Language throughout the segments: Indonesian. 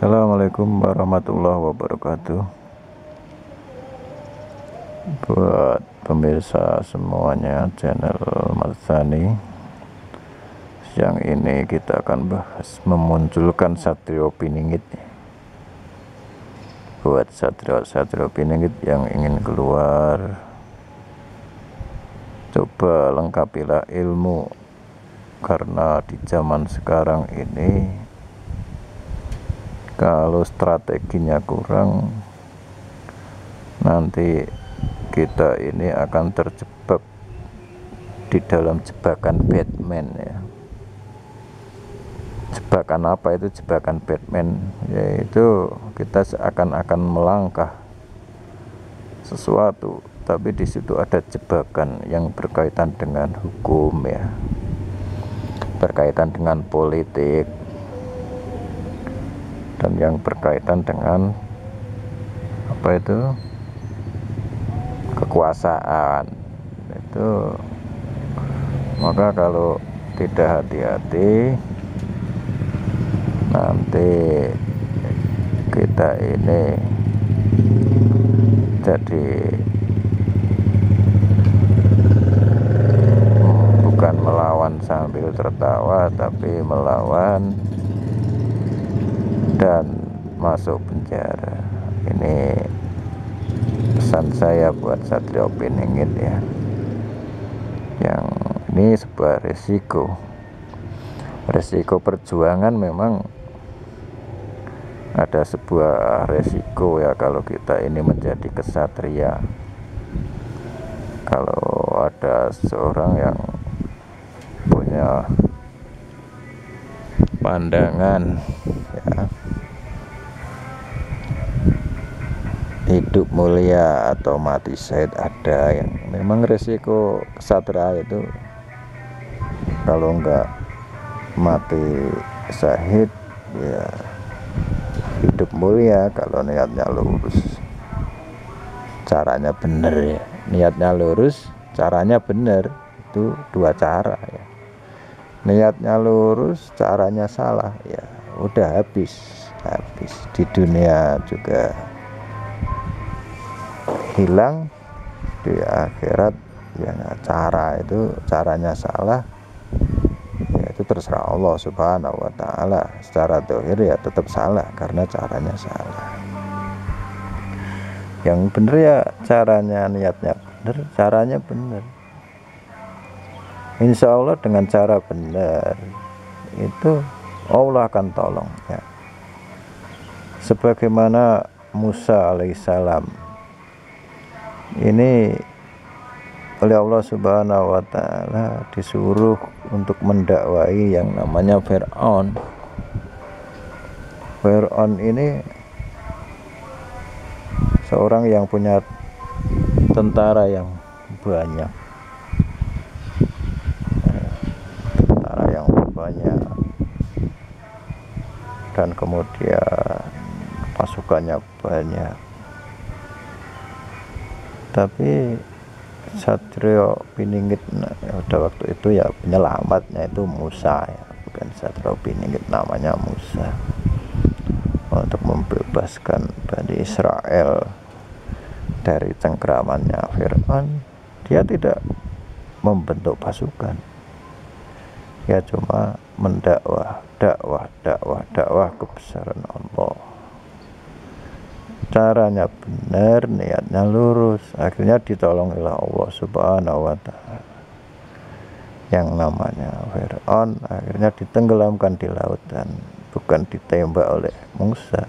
Assalamualaikum warahmatullahi wabarakatuh. Buat pemirsa semuanya channel Marsani, siang ini kita akan bahas memunculkan Satrio Piningit. Buat Satrio Piningit yang ingin keluar, coba lengkapilah ilmu, karena di zaman sekarang ini kalau strateginya kurang, nanti kita ini akan terjebak di dalam jebakan Batman ya. Jebakan apa itu jebakan Batman? Yaitu kita seakan-akan melangkah sesuatu, tapi di situ ada jebakan yang berkaitan dengan hukum ya, berkaitan dengan politik, dan yang berkaitan dengan apa itu, kekuasaan itu. Maka kalau tidak hati-hati, nanti kita ini jadi bukan melawan sambil tertawa, tapi melawan dan masuk penjara. Ini pesan saya buat Satrio Piningit ya, yang ini sebuah resiko perjuangan. Memang ada sebuah resiko ya kalau kita ini menjadi kesatria. Kalau ada seorang yang punya pandangan ya, hidup mulia atau mati syahid, ada yang memang resiko kesatria itu kalau enggak mati syahid ya hidup mulia kalau niatnya lurus, caranya bener ya. Niatnya lurus, caranya bener, itu dua cara ya. Niatnya lurus, caranya salah ya udah habis di dunia juga hilang, di akhirat ya. Caranya salah ya, itu terserah Allah Subhanahu wa ta'ala. Secara zahir ya tetap salah karena caranya salah. Yang bener ya caranya, niatnya bener, caranya bener. Insya Allah dengan cara benar itu Allah akan tolong ya. Sebagaimana Musa alaihissalam ini oleh Allah Subhanahu wa ta'ala disuruh untuk mendakwai yang namanya Fir'aun. Fir'aun ini seorang yang punya tentara yang banyak, dan kemudian pasukannya banyak. Tapi Satrio Piningit pada waktu itu ya penyelamatnya itu Musa ya, bukan Satrio Piningit, namanya Musa, untuk membebaskan Bani Israel dari cengkramannya Fir'aun. Dia tidak membentuk pasukan, ya cuma dakwah kebesaran Allah. Caranya benar, niatnya lurus, akhirnya ditolong oleh Allah Subhanahu wa ta'ala. Yang namanya Fir'aun akhirnya ditenggelamkan di lautan, bukan ditembak oleh Musa.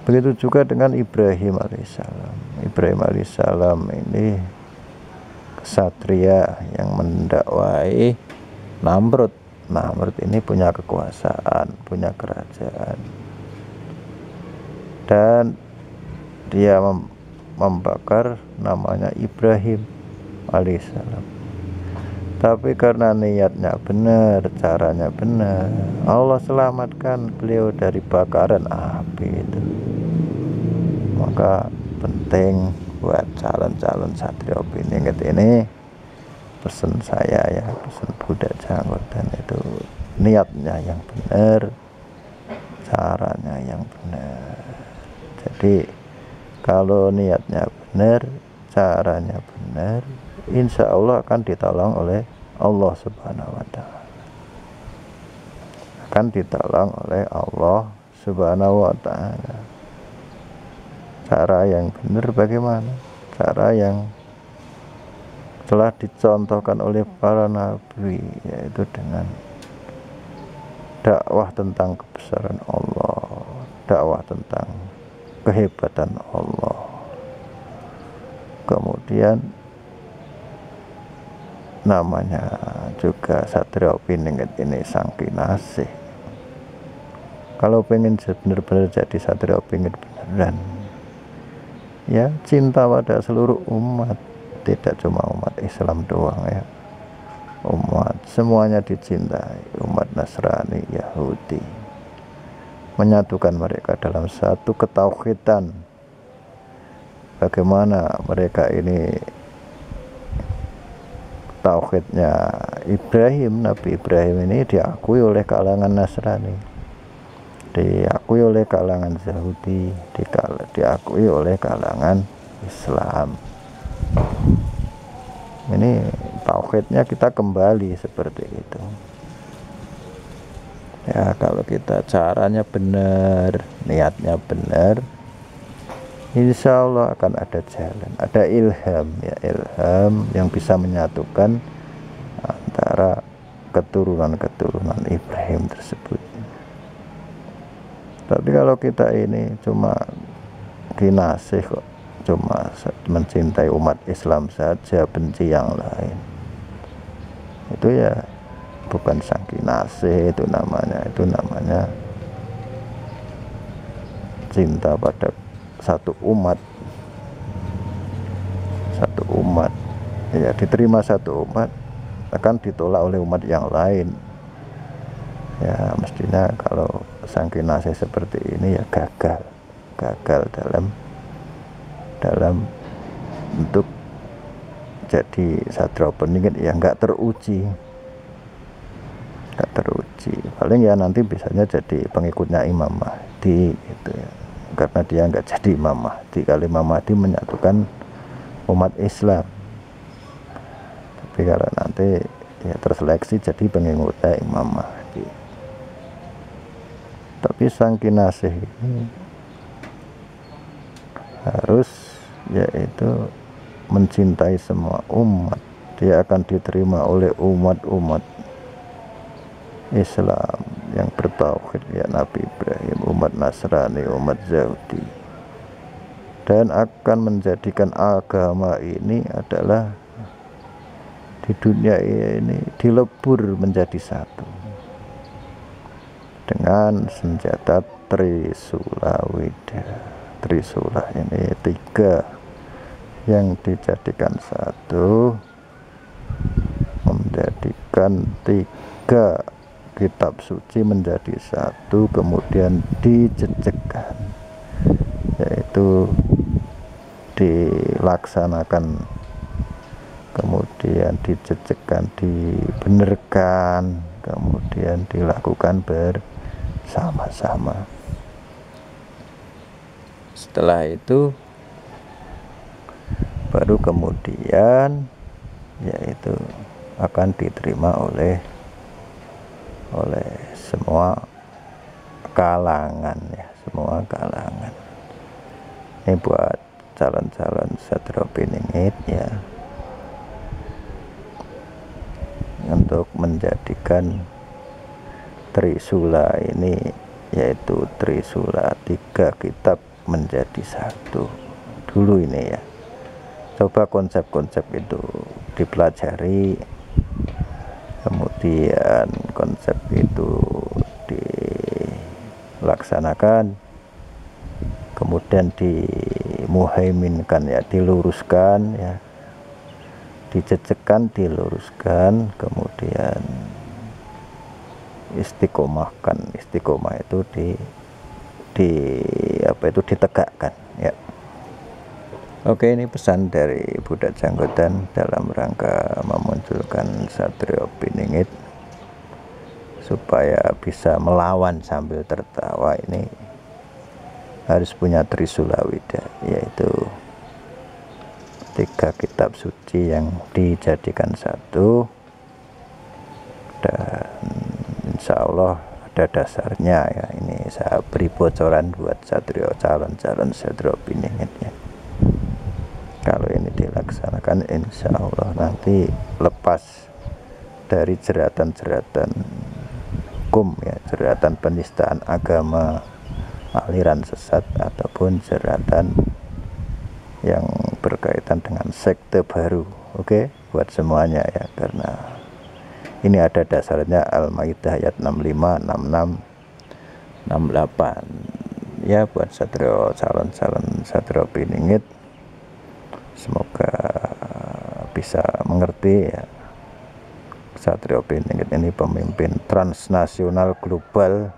Begitu juga dengan Ibrahim alaihissalam. Ibrahim alaihissalam ini kesatria yang mendakwai Namrud. Namrud ini punya kekuasaan, punya kerajaan, dan dia membakar namanya Ibrahim alaihissalam. Tapi karena niatnya benar, caranya benar, Allah selamatkan beliau dari bakaran api itu. Maka penting buat calon-calon Satrio Piningit ini, pesan saya ya, pesan Budak Janggotan itu, niatnya yang benar, caranya yang benar. Jadi kalau niatnya benar, caranya benar, insya Allah akan ditolong oleh Allah Subhanahu wa Ta'ala. Akan ditolong oleh Allah Subhanahu wa Ta'ala. Cara yang benar bagaimana? Cara yang telah dicontohkan oleh para nabi, yaitu dengan dakwah tentang kebesaran Allah, dakwah tentang kehebatan Allah. Kemudian namanya juga Satrio Piningit ini sang kinasih. Kalau pengen benar-benar jadi Satrio Piningit beneran, ya cinta pada seluruh umat, tidak cuma umat Islam doang ya, umat semuanya dicintai, umat Nasrani, Yahudi, menyatukan mereka dalam satu ketauhidan. Bagaimana mereka ini tauhidnya Ibrahim, Nabi Ibrahim ini diakui oleh kalangan Nasrani, diakui oleh kalangan Yahudi, diakui oleh kalangan Islam. Ini tauhidnya kita kembali seperti itu ya. Kalau kita caranya benar, niatnya benar, insya Allah akan ada jalan, ada ilham ya, ilham yang bisa menyatukan antara keturunan-keturunan Ibrahim tersebut. Tapi kalau kita ini cuma kinasih kok, cuma mencintai umat Islam saja, benci yang lain, itu ya bukan sang kinasih, itu namanya cinta pada satu umat ya. Diterima satu umat akan ditolak oleh umat yang lain ya. Mestinya kalau sang kinasih seperti ini ya gagal dalam untuk jadi Satrio Piningit ya, nggak teruji. Paling ya nanti bisanya jadi pengikutnya Imam Mahdi gitu ya, karena dia nggak jadi Imam Mahdi. Kalau Imam Mahdi menyatukan umat Islam, tapi kalau nanti ya terseleksi jadi pengikutnya Imam Mahdi. Tapi sang kinasih ini harus yaitu mencintai semua umat. Dia akan diterima oleh umat-umat Islam yang bertauhid ya, Nabi Ibrahim, umat Nasrani, umat Yahudi, dan akan menjadikan agama ini adalah di dunia ini dilebur menjadi satu dengan senjata Trisula Wida. Trisula ini 3 yang dijadikan satu, menjadikan 3 kitab suci menjadi satu, kemudian dijejekkan, yaitu dilaksanakan, kemudian dijejekkan, dibenarkan, kemudian dilakukan bersama-sama. Setelah itu baru kemudian yaitu akan diterima oleh semua kalangan ya, semua kalangan. Ini buat calon-calon Satrio Piningit ya, untuk menjadikan Trisula ini, yaitu Trisula 3 kitab menjadi satu dulu ini ya. Coba konsep-konsep itu dipelajari, kemudian konsep itu dilaksanakan, kemudian dimuhaiminkan ya, diluruskan ya, dijejekkan, diluruskan, kemudian istiqomahkan. Istiqomah itu ditegakkan ya. Oke, ini pesan dari Budak Janggotan dalam rangka memunculkan Satrio Piningit supaya bisa melawan sambil tertawa ini harus punya Trisula Wida, yaitu 3 kitab suci yang dijadikan satu, dan insya Allah ada dasarnya ya. Ini saya beri bocoran buat satrio calon-calon satrio piningit ya. Kalau ini dilaksanakan insya Allah nanti lepas dari jeratan-jeratan hukum ya, jeratan penistaan agama, aliran sesat, ataupun jeratan yang berkaitan dengan sekte baru. Oke, buat semuanya ya, karena ini ada dasarnya Al-Maidah ayat 65, 66, 68 ya. Buat satrio calon-calon satrio piningit, semoga bisa mengerti ya. Satrio piningit ini pemimpin transnasional global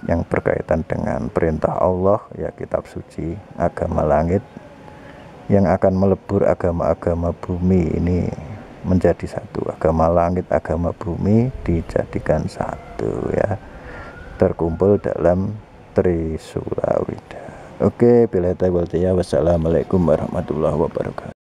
yang berkaitan dengan perintah Allah ya, kitab suci, agama langit, yang akan melebur agama-agama bumi ini menjadi satu. Agama langit, agama bumi dijadikan satu ya, terkumpul dalam Trisula Wida. Oke, bila tawal, wassalamualaikum warahmatullahi wabarakatuh.